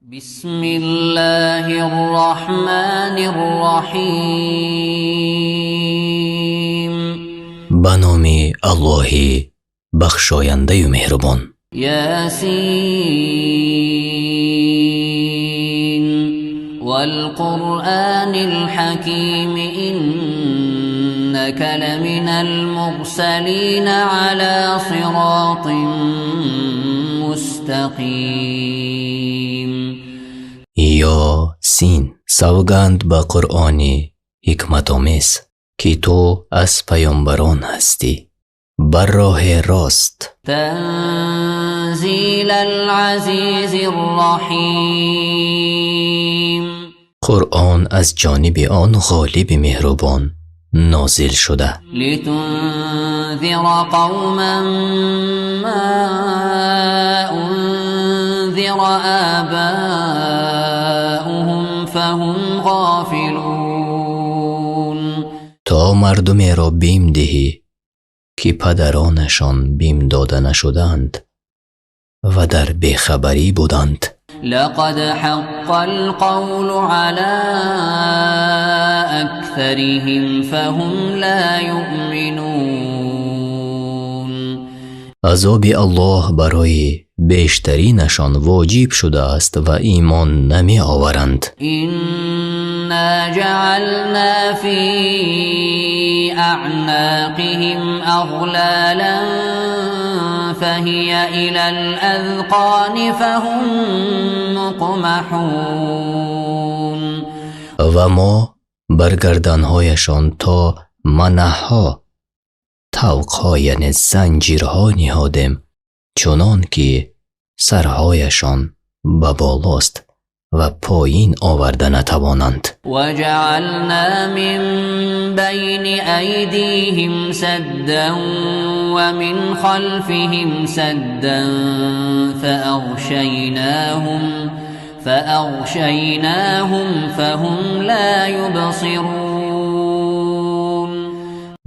بسم الله الرحمن الرحیم. به نام الله بخشاینده و مهربان. یاسین والقرآن الحکیم إنك لمن المرسلین على صراط مستقیم. یا سین، سوگند به قرآنی حکمت آمیز که تو از پیامبران هستی بر راه راست. تنزیل العزیز الرحیم. قرآن از جانب آن غالب مهربان نازل شده. لتنذر قوما ما انذر آباؤهم فهم غافلون. تا مردم را بیم دهی که پدرانشان بیم داده نشدند و در بیخبری بودند. لقد حق القول على أكثرهم فهم لا يؤمنون. عذاب الله برای بیشترینشان واجب شده است و ایمان نمی آورند. إنا جعلنا في أعناقهم أغلالا فهي إلى الأذقان فهم مقمحون. و ما بر گردنهایشان تا منحها، طوقها یعنی زنجیرها نهادیم، چنان که سرهایشان به بالاست و پایین آورده نتوانند. وجعلنا من بين أيديهم سدا ومن خلفهم سدا فأغشيناهم فهم لا يبصرون.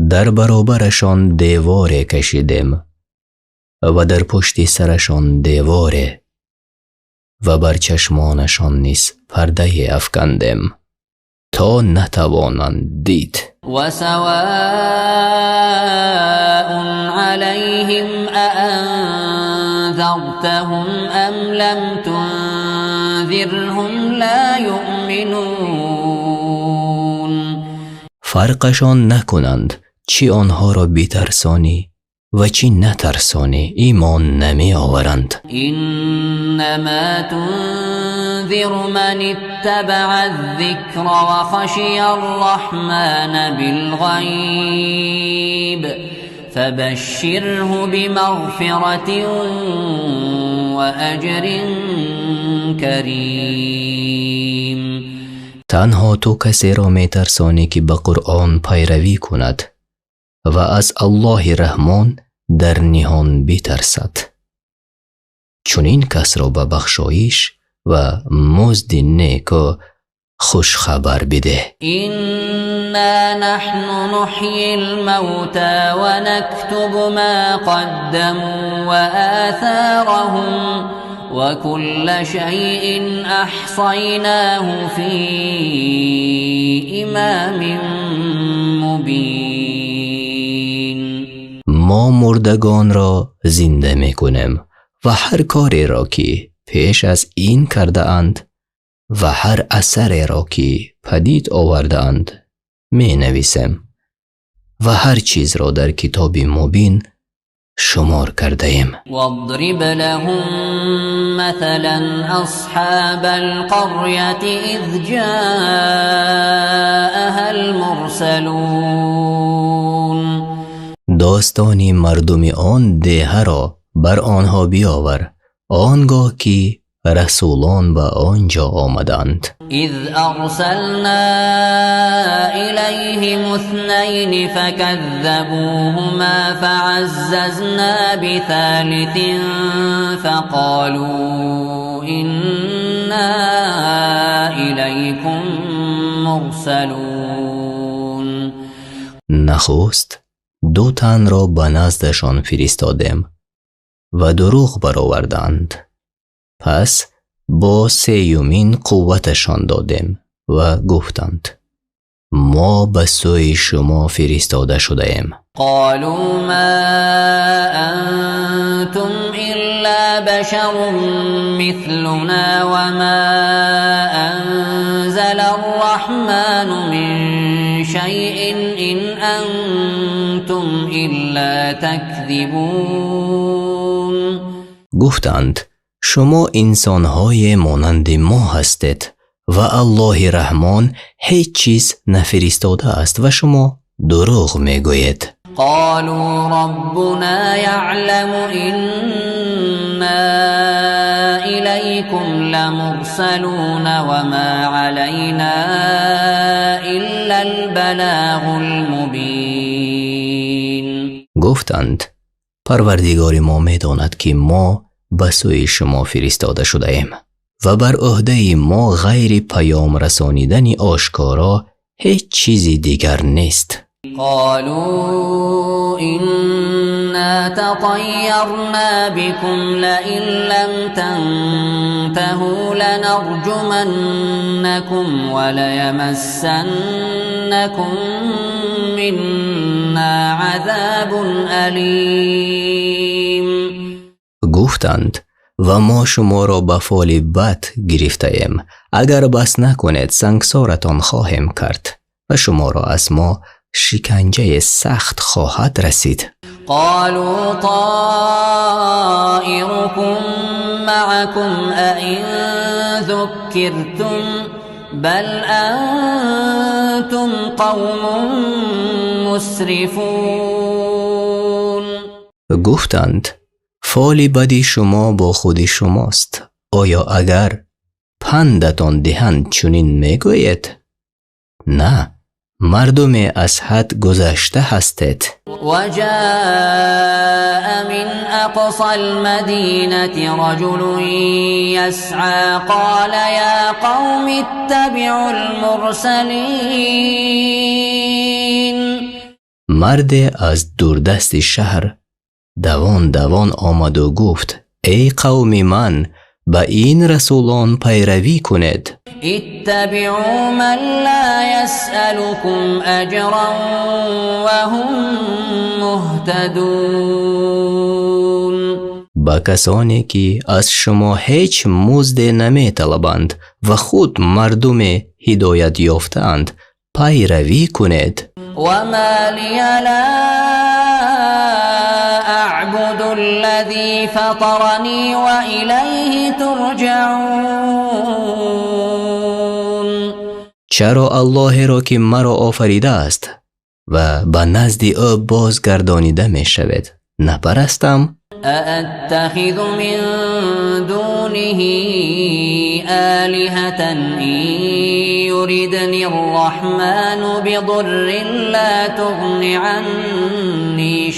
در برابرشان دیواره کشیدیم و در پشت سرشان دیواره و بر چشمانشان نیز پرده افکندیم تا نتوانند دید. و سواء علیهم اانذرتهم ام لم تنذرهم لا یؤمنون. فرقشان نکنند چی آنها را بیترسانی و چی نترسانی ایمان نمی آورند. انما تنذر من اتبع الذکر و خشی الرحمن بالغیب فبشره بمغفرة و اجر کریم. تنها تو کسی را می ترسانی که به قرآن پیروی کند و از الله رحمان در نهان بترسد. چون این کس را به بخشایش و مزد نیک خوش خبر بده. إنا نحن نحيي الموتى ونكتب ما قدموا وآثارهم وكل شيء أحصيناه في إمام مبين. ما مردگان را زنده می کنیم و هر کاری را که پیش از این کرده اند و هر اثر را که پدید آورده اند می نویسیم و هر چیز را در کتاب مبین شمار کرده ایم. واضرب لهم مثلا اصحاب القرية اذ جاءها المرسلون. داستانی مردم آن دیه را بر آنها بیاور آنگاه که رسولان به آنجا آمدند. اذ ارسلنا الیهم اثنین فکذبوهما فعززنا بثالث فقالوا انا الیکم مرسلون. نخست دو تن را به نزدشان فرستادیم و دروغ برآوردند. پس با سیومین قوتشان دادیم و گفتند ما به سوی شما فرستاده شده ایم. قالوا ما أنتم إلا بشر مثلنا وما أنزل الرحمن من شيء إن أنتم إلا تكذبون. گفتند شما انسانهای مانند ما هستید و الله رحمان هیچ چیز نفرستاده است و شما دروغ میگویید. قالوا ربنا يعلم إنا إليكم لمرسلون وما علينا إلا البلاغ المبين. گفتند پروردگار ما میداند که ما به سوی شما فرستاده شده ایم و بر عهده ما غیر پیام رسانیدن آشکارا هیچ چیزی دیگر نیست. قالوا إنا تطيرنا بكم لئن لم تنتهوا لنرجمنكم وليمسنكم منا عذاب أليم. گفتند و ما شما را به فال بد گرفته ایم. اگر بس نکنید سنگسارتان خواهیم کرد و شما را از ما شکنجه سخت خواهد رسید. قالوا طائركم معكم أئن ذكرتم بل أنتم قوم مسرفون. گفتند فال بدی شما با خود شماست. آیا اگر پندتان دهند چنین میگویید؟ نه، مردم از حد گذشته هستید. وجاء من أقصى المدينة رجل يسعى قال يا قوم اتبعوا المرسلين. مرد از دوردست شهر دوان دوان آمد و گفت ای قوم من به این رسولان پیروی کنید. اتبعوا من لا يسألكم أجرا وهم مهتدون. با کسانی که از شما هیچ مزد نمی طلبند و خود مردم هدایت یافتند پیروی کنید. وما لي لا أعبد الذي فطرني وإليه ترجعون. چرا الله را که مرا آفریده است و به نزد او بازگردانیده می شود نپرستم؟ أأتخذ من دونه آلهة إن يردني الرحمن بضر لا تغن عني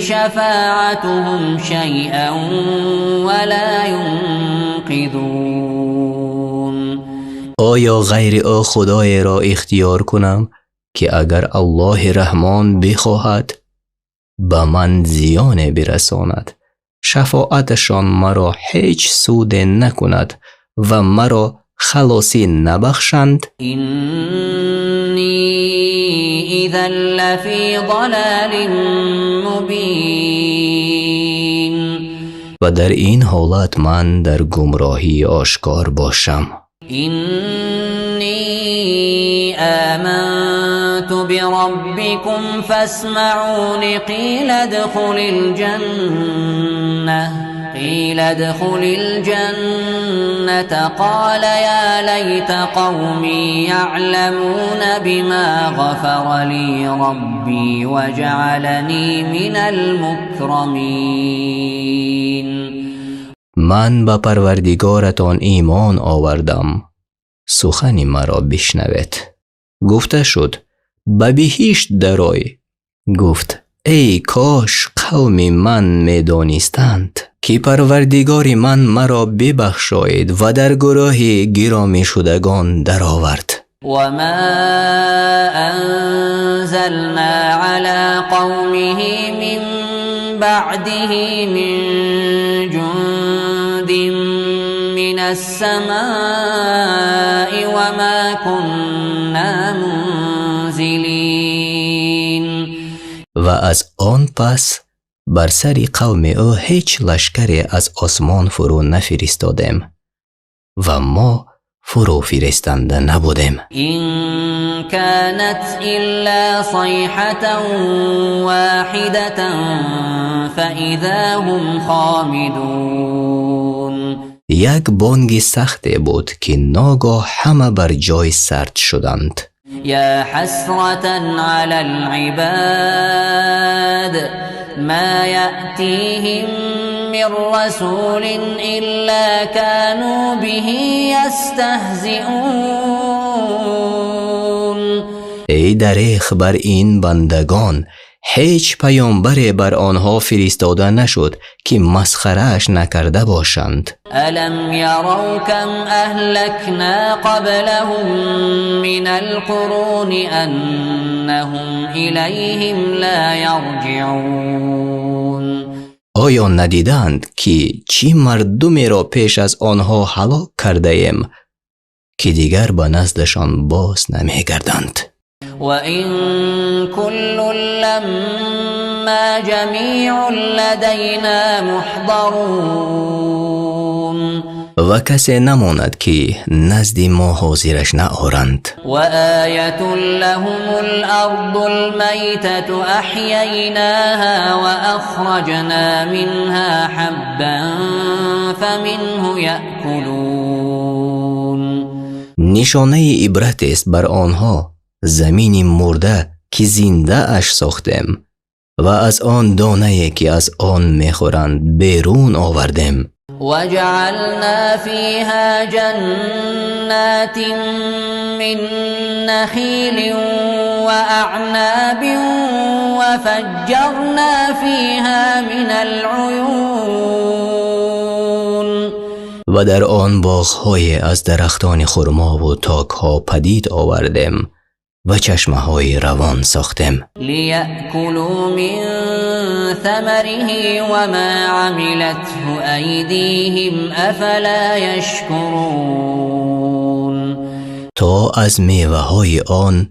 شفاعتهم شيئا ولا ينقذون. آیا غیر او خدای را اختیار کنم که اگر الله رحمان بخواهد به من زیان برساند شفاعتشان مرا هیچ سود نکند و مرا خلاصی نبخشند؟ اینی اذا لفی ضلال مبین. و در این حالت من در گمراهی آشکار باشم. اینی آمنت بربكم فاسمعون قیل ادخل الجنة قال يا ليت قومي يعلمون بما غفر لي ربي وجعلني من المكرمين. من به پروردگارتان ایمان آوردم، سخن مرا بشنوید. گفته شد به بهشت درآی. گفت ای کاش قوم من میدانستند که پروردگار من مرا ببخشاید و در گروه گرامی شدگان درآورد. وما انزلنا على قومه من بعده من جند من السماء وما كنا منزلین. و از آن پس بر سر قوم او هیچ لشکری از آسمان فرو نفرستادیم و ما فرو فرستنده نبودیم. این كانت الا صیحة واحدة فاذا هم خامدون. یک بانگ سخت بود که ناگاه همه بر جای سرد شدند. یا حسرة على العباد ما يأتيهم من رسول إلا كانوا به يستهزئون. ای دریغ بر این بندگان، هیچ پیامبری بر آنها فرستاده نشد که مسخره‌اش نکرده باشند. الم یروا کم اهلکنا قبلهم من القرون انهم الیهم لا یرجعون. آیا ندیدند که چی مردمی را پیش از آنها هلاک کرده ایم که دیگر به نزدشان باز نمی گردند؟ وَإِن كُلٌّ لَّمَّا جَمِيعٌ لَّدَيْنَا مُحْضَرُونَ. و کسی نماند که نزد ما حاضرش نآورند. وَآيَةٌ لَّهُمُ الْأَرْضُ الْمَيْتَةُ أَحْيَيْنَاهَا وَأَخْرَجْنَا مِنْهَا حَبًّا فَمِنْهُ يَأْكُلُونَ. نشانه عبرت است بر آنها زمین مرده که زنده اش ساختیم و از آن دانه که از آن میخورند بیرون آوردیم. وجعلنا فيها جنات من نخيل وأعناب وفجرنا فيها من العيون. و در آن باغ‌های از درختان خرما و تاک‌ها پدید آوردیم و چشمه‌های روان ساختیم. لیأکلوا من ثمره وما عملته ایدیهم افلا یشکرون. تا از میوه‌های آن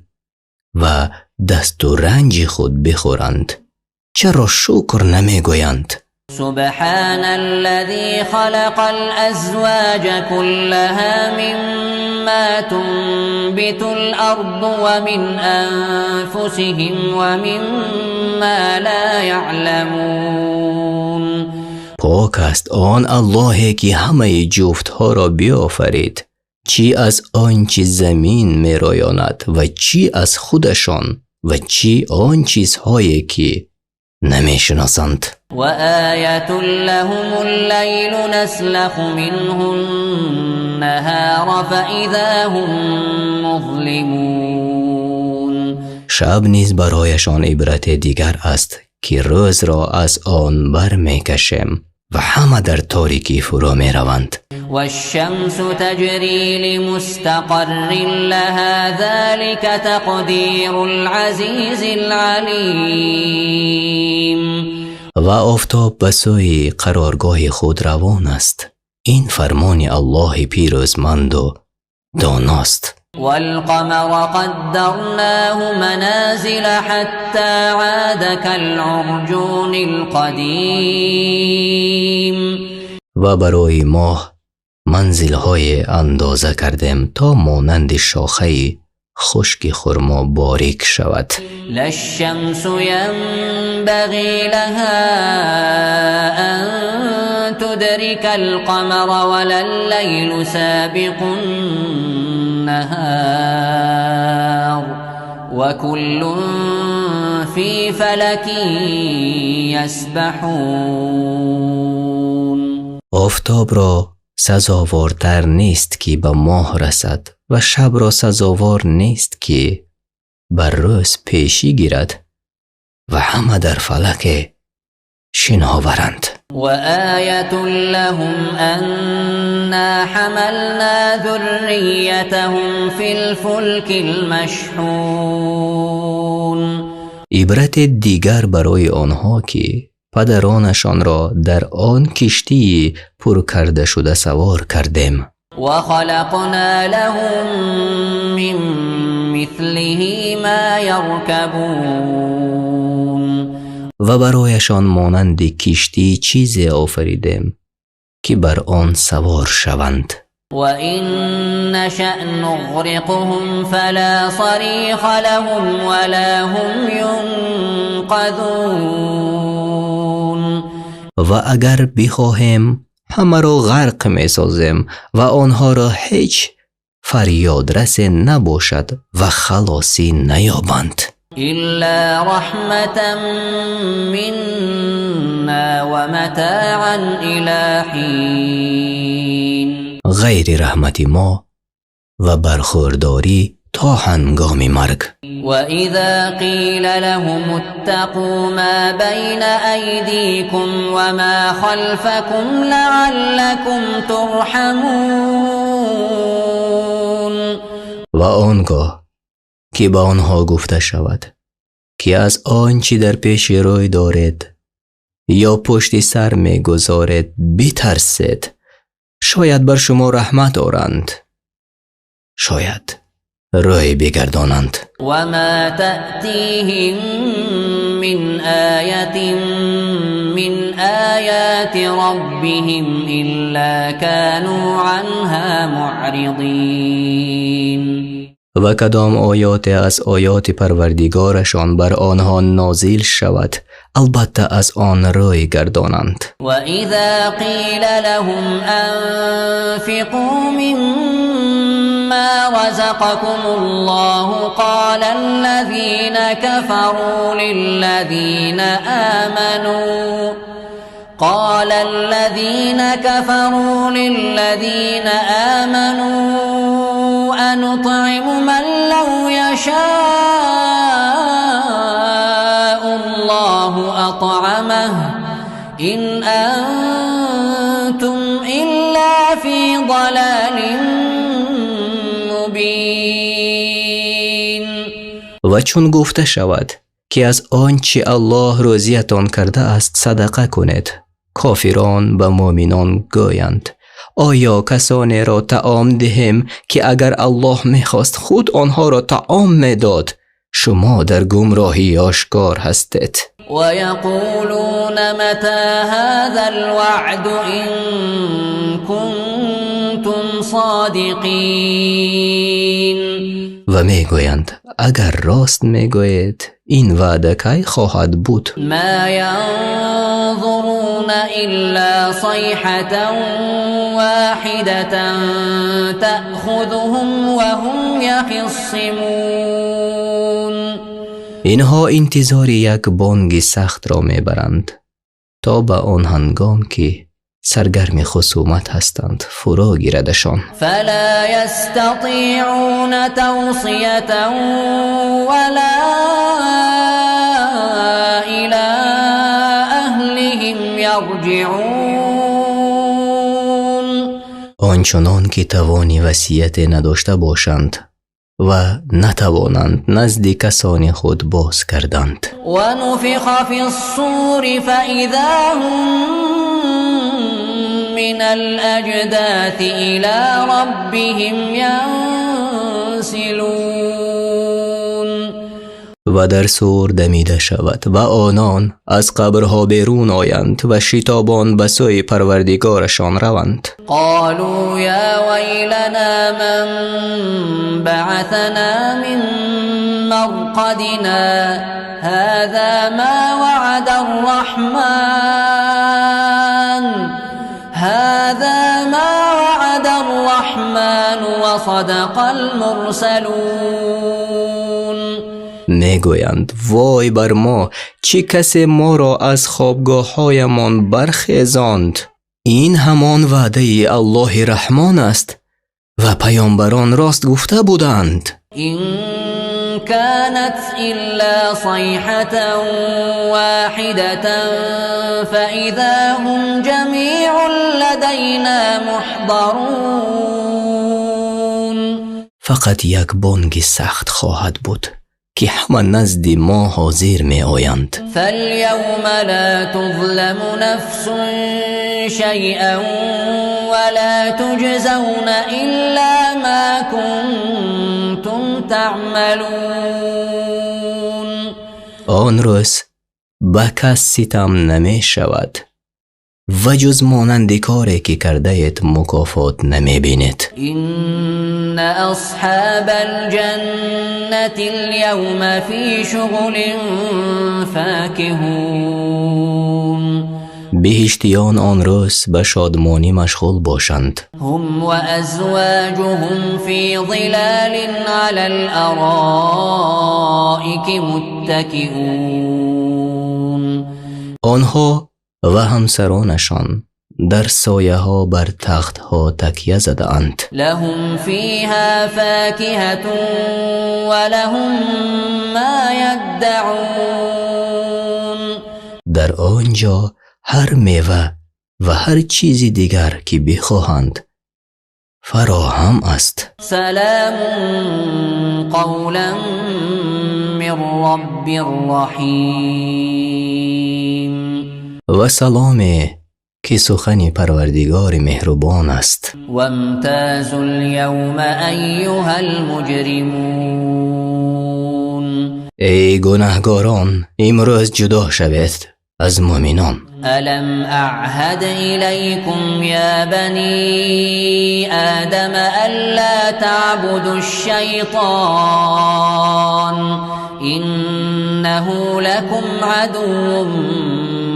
و دست و رنج خود بخورند، چرا شکر نمیگویند؟ سبحان الذي خلق الأزواج كلها مما تنبت الأرض ومن أنفسهم ومما لا يعلمون. پاک است آن اللهی که همه جفتها را بیافرید، چی از آنچه زمین می رایاند و چی از خودشان و چی آن چیزهایی که نمی شناسند. و آیت لهم اللیل نسلخ منه النهار فاذا هم مظلمون. شب نیز برایشان عبرت دیگر است که روز را از آن بر می کشیم و همه در تاریکی فرو می روند. و الشمس تجری لمستقر لها ذلك تقدیر العزیز العلیم. و آفتاب به سوی قرارگاه خود روان است. این فرمان الله پیروزمند و داناست. والقمر قدرناه منازل حتى عاد كالعرجون القديم. و برای ماه منزل‌های اندازه کردیم تا مانند شاخه خشک خرما باریک شود. لا الشمس ينبغي لها أن تدرك القمر ولا الليل سابق النهار وكل في فلك يسبحون. آفتاب را سزاوارتر نیست که به ماه رسد و شب را سزاوار نیست که بر روز پیشی گیرد و همه در فلک شناورند. و آیت لهم انا حملنا ذریتهم فی الفلک المشحون. عبرت دیگر برای آنها که پدرانشان را در آن کشتی پر کرده شده سوار کردیم. وخلقنا لهم من مثله ما يركبون و برایشان مانند کشتی چیزی آفریدیم که بر آن سوار شوند. وَإِن نَّشَأْ نُغْرِقْهُمْ فَلَا صَرِيخَ لَهُمْ وَلَا هُمْ يُنقَذُونَ و اگر بخواهیم همه را غرق می سازیم و آنها را هیچ فریادرس نباشد و خلاصی نیابند. إِلَّا رَحْمَةً مِّنَّا وَمَتَاعًا إِلَىٰ حِينٍ غیر رحمت ما و برخورداری تا هنگام مرگ. وَإِذَا قِيلَ لَهُمُ اتَّقُوا مَا بَيْنَ أَيْدِيكُمْ وَمَا خَلْفَكُمْ لَعَلَّكُمْ تُرْحَمُونَ و آنگاه که به آنها گفته شود که از آنچه در پیش روی دارید یا پشت سر می گذارید بترسید، شاید بر شما رحمت آرند، شاید روی بگردانند. وما تأتيهم من آية من آيات ربهم إلا كانوا عنها معرضين. و کدام آیات از آیات پروردگارشان بر آنها نازل شود البته از آن روی گردانند. وَإِذَا قِيلَ لَهُمْ أَنفِقُوا مِمَّا رَزَقَكُمُ اللَّهُ قَالَ الَّذِينَ كَفَرُوا لِلَّذِينَ آمَنُوا أَنُطْعِمُ مَن لَّوْ يَشَاءُ اللَّهُ أَطْعَمَهُ إِنْ أَنْتُمْ إِلَّا فِي ضَلَالٍ مُبِينٍ. و چون گفته شود که از آنچه الله راضیتان کرده است صدقه کنید، کافران به مؤمنان گویند آیا کسانی را طعام دهیم که اگر الله میخواست خود آنها را طعام میداد؟ شما در گمراهی آشکار هستید. وَيَقُولُونَ مَتَى هَذَا الْوَعْدُ إِن كُنتُمْ صَادِقِينَ. و میگویند اگر راست میگویید این وعده کی خواهد بود؟ ما ينظرون إلا صيحة واحدة تأخذهم وهم يخصمون. اینها انتظار یک بانگ سخت را میبرند تا به آن هنگام که سرگرم خصومت هستند فرا گیردشان. فلا يستطيعون توصية ولا إلى أهلهم يرجعون. آنچنان که توانی وصیت نداشته باشند و نتوانند نزد کسان خود باز کردند. ونفخ في الصور فإذا هم من الأجداث إلى ربهم ينسلون. و در سور دمیده شود و آنان از قبرها بیرون آیند و شتابان به سوی پروردگارشان روند. قالوا يا ويلنا من بعثنا من مرقدنا هذا ما وعد الرحمن وصدق المرسلون. میگویند وای بر ما، چه کسی ما را از خوابگاه هایمان برخیزاند. این همان وعده الله رحمان است و پیامبران راست گفته بودند. إن كانت إلا صيحة واحدة فإذا هم جميع لدينا محضرون. فقط یک بانگ سخت خواهد بود که همه نزد ما حاضر می آیند. فاليوم لا تظلم نفس شيئا ولا تجزون إلا ما كنتم تعملون. آن روز به کس ستم نمی شود و جز مانند کاری که کرده اید مکافات نمی بینید. إن أصحاب الجنة اليوم في شغل فاكهون. بهشتیان آن روز به شادمانی مشغول باشند. هم وأزواجهم في ظلال على الأرائك متكئون. آنها و همسرانشان در سایه ها بر تخت ها تکیه زده اند. لهم فيها فاكهة ولهم ما يدعون. در آنجا هر میوه و هر چیزی دیگر که بخواهند فراهم است. سلام قولا من رب رحیم. و سلامی که سخن پروردگار مهربان است. وامتازوا اليوم أيها المجرمون. ای گناهگاران امروز جدا شوید از مؤمنان. ألم أعهد إليكم يا بني آدم ألا تعبدوا الشيطان إنه لكم عدو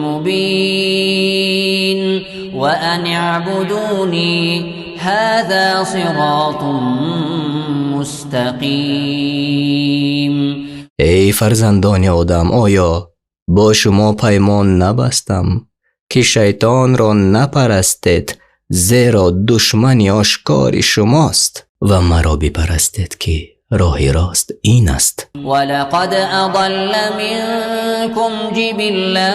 مبين وأن اعبدوني هذا صراط مستقيم. ای فرزندان آدم آیا با شما پیمان نبستم که شیطان را نپرستید زیرا دشمنی آشکار شماست و مرا بپرستید که راه راست این است. ولقد أضل منكم جبلا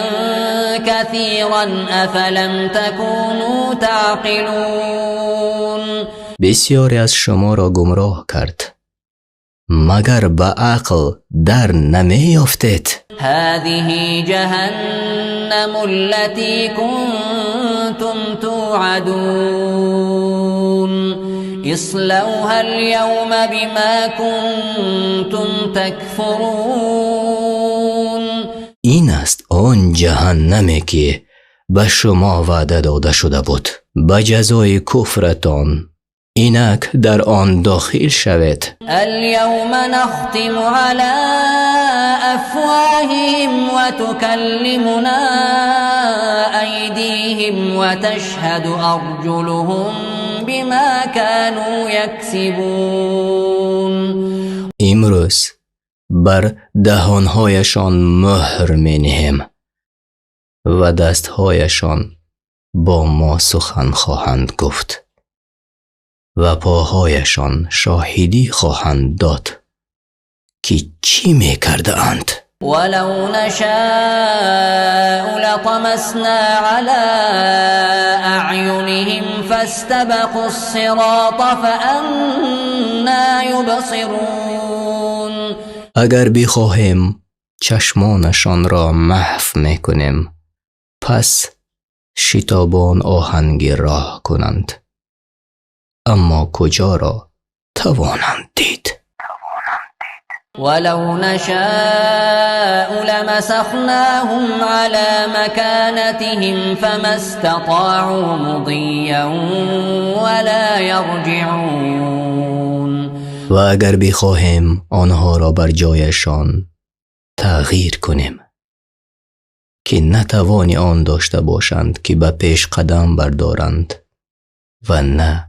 كثيرا أفلم تكونوا تعقلون. بسیاری از شما را گمراه کرد مگر به عقل در نمی یافتید. هذه جهنم التي كنتم توعدون اصلوها اليوم بما كنتم تكفرون. این است آن جهنمی که به شما وعده داده شده بود به جزای کفرتان اینک در آن داخل شوید. اليوم نختم على أفواههم وتكلمنا أيديهم وتشهد أرجلهم بما كانوا يكسبون. امروز بر دهانهایشان مهر می نهیم و دستهایشان با ما سخن خواهند گفت و پاهایشان شاهدی خواهند داد که چی می کرده اند. ولو نشاء لطمسنا على أعينهم فاستبقوا الصراط فأنا يبصرون. اگر بخواهیم چشمانشان را محو می کنیم پس شتابان آهنگ راه کنند اما کجا را توانند دید. ولو نشاء لمسخناهم على مكانتهم فما استطاعوا مضيا ولا يرجعون. و اگر بخواهیم آنها را بر جایشان تغییر کنیم که نتوانی آن داشته باشند که به پیش قدم بردارند و نه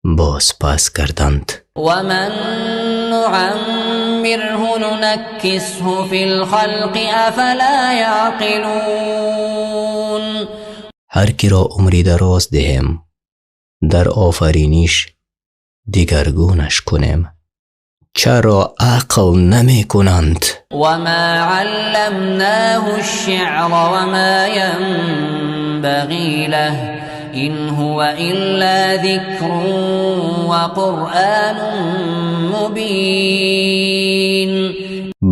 باز پس کردند. ومن نعمره ننكسه في الخلق افلا يعقلون. هر کی را عمری دراز دهیم در آفرینش دیگرگونش کنیم چرا عقل نمی کنند. وما علمناه الشعر وما ينبغي له إن هو إلا ذكر وقرآن مبين.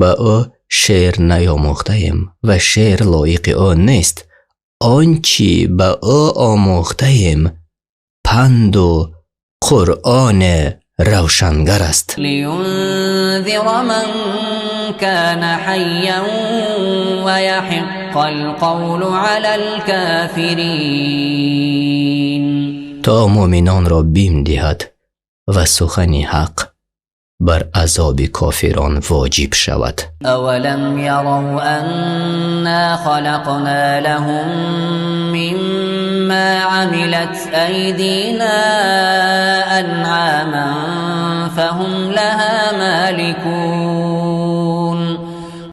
با او شعر نیاموختیم و شعر لایق او نیست. آنچی با او آموختیم پند و قرآن روشنگر است. لینذر من كان حیا و یحق القول علی الكافرین، تا مؤمنان را بیم دهد و سخن حق بر عذاب کافران واجب شود. اولم یروا انا خلقنا لهم مما عملت ایدینا انعاما فهم لها مالکون.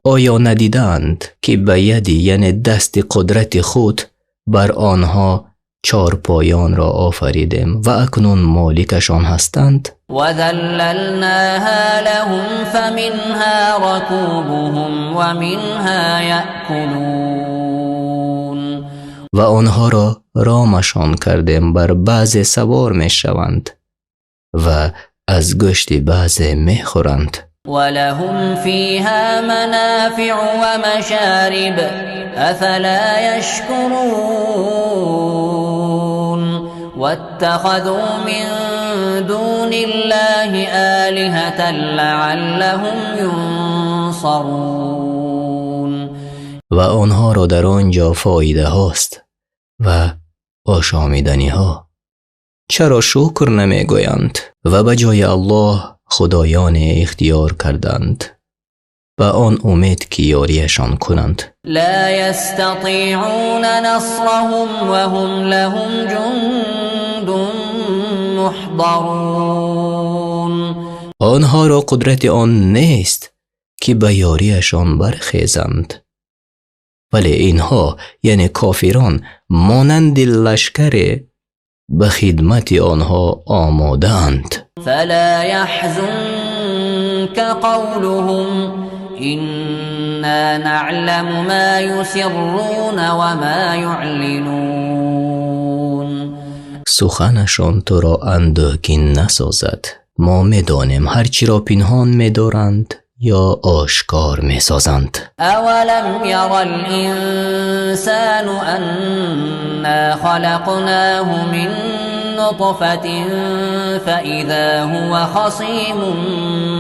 آیا ندیدند که به ید یعنی دست قدرت خود بر آنها چارپایان را آفریدیم و اکنون مالکشان هستند؟ و ذللناها لهم فمنها رکوبهم و منها یأکلون. و آنها را رامشان کردیم، بر بعض سوار می شوند و از گوشت بعض می خورند. ولهم فيها منافع ومشارب أفلا يشكرون واتخذوا من دون الله آلهة لعلهم ينصرون. و آنها را در آنجا فایده هاست و آشامیدنی ها. چرا شکر نمی گویند و به جای الله خدایان اختیار کردند و آن امید که یاریشان کنند. لا يستطيعون نصرهم وهم لهم جند محضرون. آنها را قدرت آن نیست که به یاریشان برخیزند، ولی اینها یعنی کافران مانند لشکر به خدمت آنها آماده‌اند. فلا يحزنك قولهم إنا نعلم ما يسرون وما يعلنون. سخنشان تو را اندوهگین نسازد. ما می‌دانیم هرچی را پنهان می‌دارند یا آشکار می‌سازند. اولم یر الانسان انا خلقناه من نطفة فاذا هو خصیم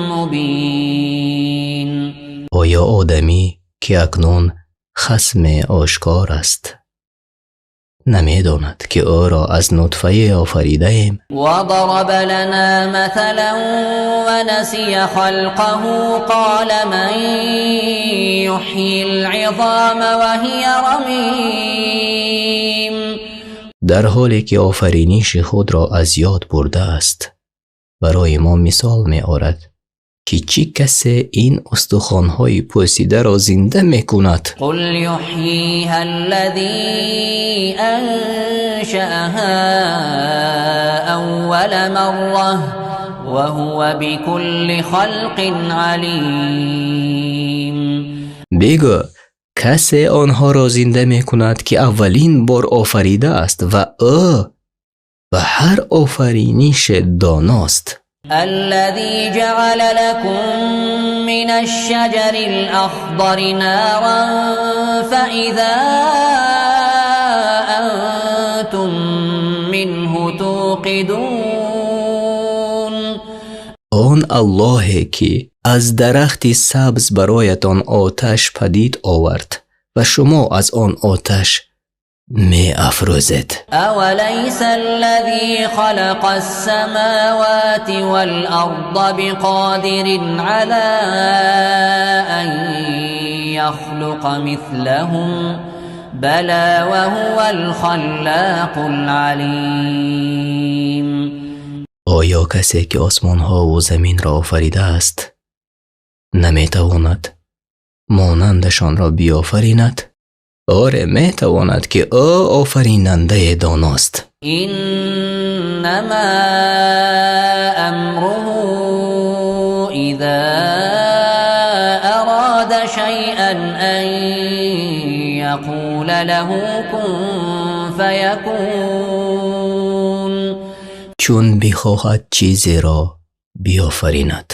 مبین. آیا آدمی که اکنون خصم آشکار است نمی‌داند که او را از نطفه آفریده ایم؟ وضرب لنا مثلا ونسی خلقه قال من یحیی العظام وهی رمیم. در حالی که آفرینش خود را از یاد برده است برای ما مثال می آورد که چی کسی این استخوان‌های پوسیده را زنده می‌کند؟ قل یحییها الذی انشأها اول مره وهو بكل خلق علیم. بگو کسی آنها را زنده می‌کند که اولین بار آفریده است و او به هر آفرینش داناست. الذي جعل لكم من الشجر الأخضر نارا فإذا أنتم منه توقدون. آن الله که از درخت سبز برایتان آتش پدید آورد و شما از آن آتش می افروزید. اولیس الذی خلق السماوات والارض بقادر علی ان یخلق مثلهم بلی وهو الخلاق العلیم. آیا کسی که آسمان ها و زمین را آفریده است نمی تواند مانندشان را بیافریند؟ آره می تواند که او آفریننده داناست. انما امره اذا اراد شیئا ان یقول له کن فیکون. چون بخواهد چیزی را بیافریند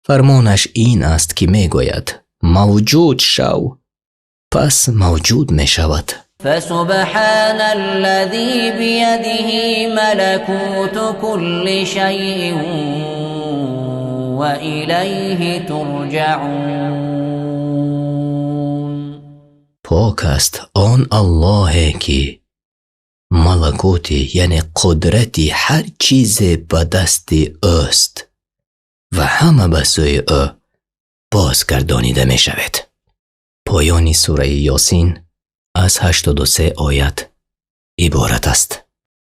فرمانش این است که می گوید موجود شو، پس موجود می شود. فسبحان الذي بيده ملكوت كل شيء وإليه ترجعون. پاک است آن الله که ملکوتی یعنی قدرتی هر چیز به دست اوست و همه به سوی او بازگردانیده می شود. پایان سوره یاسین از 83 آیت عبارت است.